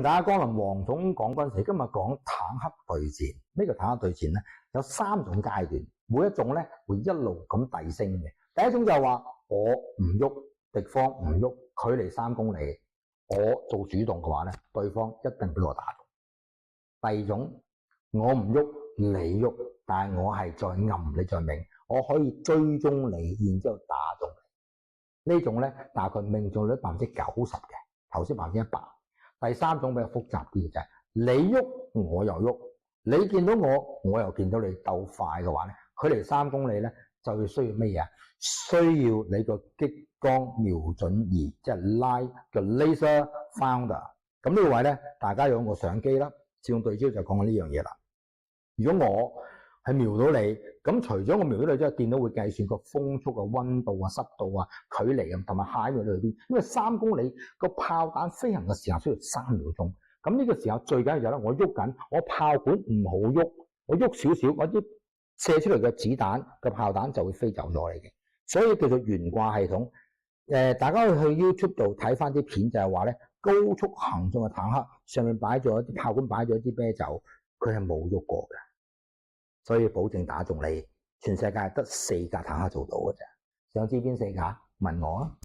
同大家講啦，黃種講軍事，今日講坦克對戰。呢個坦克對戰咧有3種階段，每一種咧會一路咁遞升嘅。第一種就係話我唔喐，敵方唔喐，距離3公里，我做主動嘅話咧，對方一定俾我打中。第二種我唔喐，你喐，但係我係在暗你在明，我可以追蹤你，然之後打中你。呢種咧大概命中率90%嘅，頭先100%。第三種比較複雜啲嘅就係你喐我又喐，你見到我，我又見到你，鬥快嘅話咧，距離3公里咧就要需要咩嘢？需要你個激光瞄準儀，即係 light 嘅 laser finder。咁呢個位咧，大家用個相機啦，自動對焦就講緊呢樣嘢啦。如果我係瞄到你，咁除咗我瞄到你之外，電腦會計算個風速啊、溫度啊、濕度啊、距離啊，同埋下一秒裏邊，因為3公里個炮彈飛行嘅時間需要3秒鐘。咁呢個時候最緊要就係咧，我喐緊，我炮管唔好喐，我喐少少，我啲射出嚟嘅子彈個炮彈就會飛走咗嚟嘅。所以叫做懸掛系統。大家去 YouTube 度睇翻啲片，就係話咧，高速行進嘅坦克上面擺咗一啲炮管，擺咗一啲啤酒，佢係冇喐過嘅。所以保證打中你，全世界得4架坦克做到嘅啫。想知邊4架？問我啊！